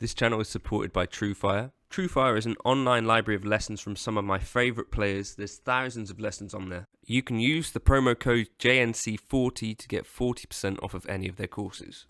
This channel is supported by TrueFire. TrueFire is an online library of lessons from some of my favourite players. There's thousands of lessons on there. You can use the promo code JNC40 to get 40% off of any of their courses.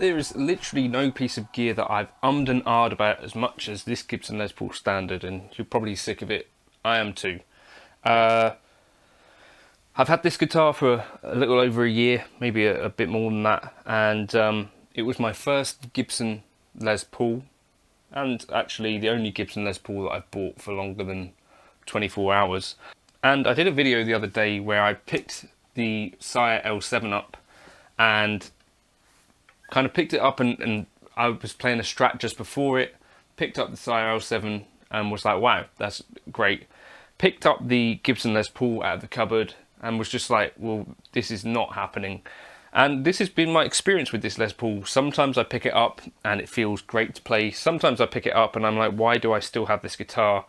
There is literally no piece of gear that I've ummed and ahed about as much as this Gibson Les Paul Standard, and you're probably sick of it. I am too. I've had this guitar for a little over a year, maybe a bit more than that, and it was my first Gibson Les Paul, and actually the only Gibson Les Paul that I've bought for longer than 24 hours. And I did a video the other day where I picked the Sire L7 up and kind of picked it up, and I was playing a Strat just before it, picked up the Sire L7 and was like, wow, that's great. Picked up the Gibson Les Paul out of the cupboard and was just like, well, this is not happening. And this has been my experience with this Les Paul. Sometimes I pick it up and it feels great to play. Sometimes I pick it up and I'm like, why do I still have this guitar?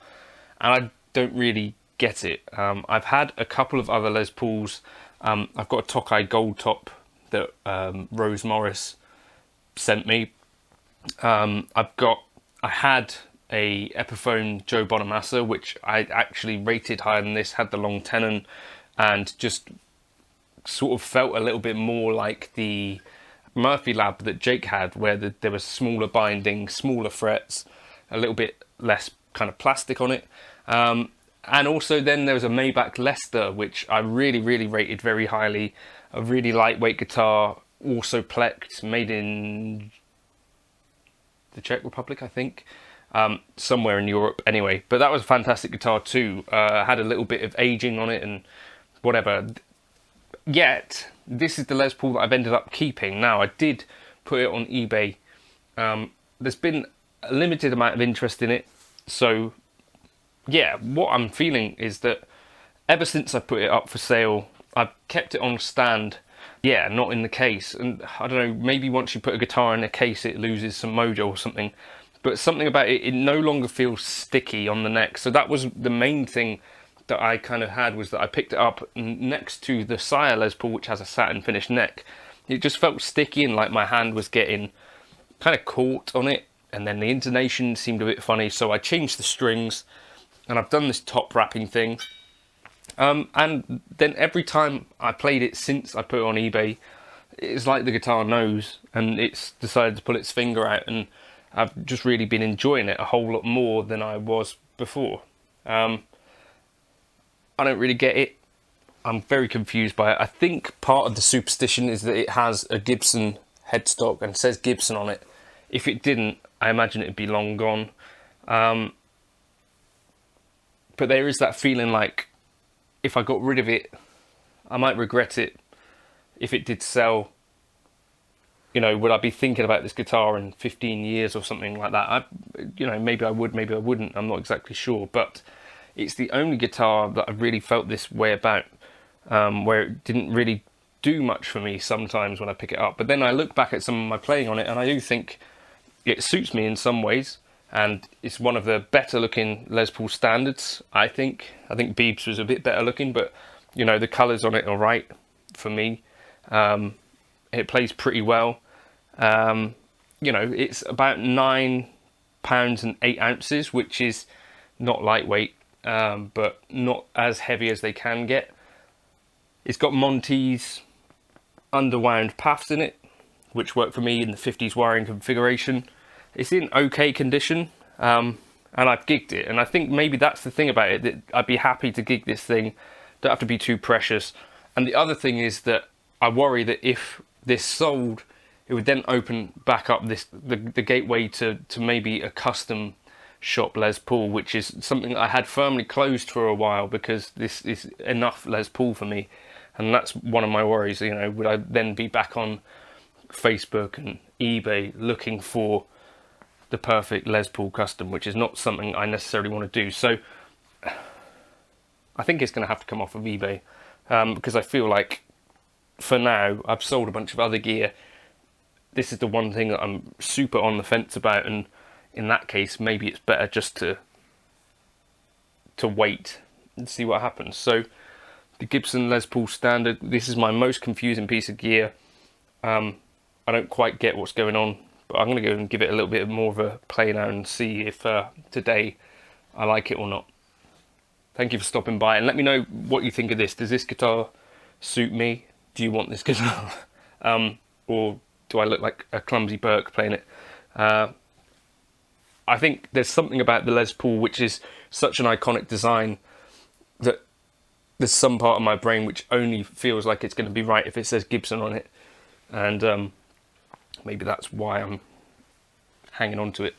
And I don't really get it. I've had a couple of other Les Pauls. I've got a Tokai Gold Top that Rose Morris sent me. I had a Epiphone Joe Bonamassa, which I actually rated higher than this, had the long tenon, and just sort of felt a little bit more like the Murphy Lab that Jake had, where there was smaller binding, smaller frets, a little bit less kind of plastic on it. And also then there was a Maybach Leicester, which I really rated very highly. A really lightweight guitar, also plecked, made in the Czech Republic, I think, somewhere in Europe anyway. But that was a fantastic guitar too. Had a little bit of aging on it and whatever. Yet this is the Les Paul that I've ended up keeping. Now, I did put it on eBay. There's been a limited amount of interest in it, so yeah, what I'm feeling is that ever since I put it up for sale, I've kept it on stand yeah, not in the case. And I don't know, maybe once you put a guitar in a case, it loses some mojo or something. But something about it, it no longer feels sticky on the neck. So that was the main thing that I kind of had, was that I picked it up next to the Sire Les Paul, which has a satin finished neck. It just felt sticky and like my hand was getting kind of caught on it. And then the intonation seemed a bit funny. So I changed the strings and I've done this top wrapping thing. And then every time I played it since I put it on eBay, it's like the guitar knows and it's decided to pull its finger out, and I've just really been enjoying it a whole lot more than I was before. I don't really get it. I'm very confused by it. I think part of the superstition is that it has a Gibson headstock and says Gibson on it. If it didn't, I imagine it'd be long gone. But there is that feeling like if I got rid of it, I might regret it. If it did sell, you know, would I be thinking about this guitar in 15 years or something like that? You know, maybe I would, maybe I wouldn't. I'm not exactly sure, but it's the only guitar that I've really felt this way about, where it didn't really do much for me sometimes when I pick it up. But then I look back at some of my playing on it, and I do think it suits me in some ways, and it's one of the better looking Les Paul standards, I think. I think Beebs was a bit better looking, but you know, the colours on it are right for me. It plays pretty well. You know, it's about 9 pounds and 8 ounces, which is not lightweight, but not as heavy as they can get. It's got Monty's underwound paths in it, which work for me in the 50s wiring configuration. It's in okay condition, and I've gigged it, and I think maybe that's the thing about it, that I'd be happy to gig this thing, don't have to be too precious. And the other thing is that I worry that if this sold, it would then open back up the gateway to maybe a custom shop Les Paul, which is something I had firmly closed for a while, because this is enough Les Paul for me, and that's one of my worries. You know, would I then be back on Facebook and eBay looking for the perfect Les Paul custom, which is not something I necessarily want to do. So I think it's going to have to come off of eBay, because I feel like for now I've sold a bunch of other gear. This is the one thing that I'm super on the fence about, and in that case maybe it's better just to wait and see what happens. So the Gibson Les Paul Standard, this is my most confusing piece of gear. I don't quite get what's going on, but I'm going to go and give it a little bit more of a play now and see if today I like it or not. Thank you for stopping by, and let me know what you think of this. Does this guitar suit me? Do you want this guitar? Or do I look like a clumsy Burke playing it? I think there's something about the Les Paul which is such an iconic design that there's some part of my brain which only feels like it's going to be right if it says Gibson on it. And maybe that's why I'm hanging on to it.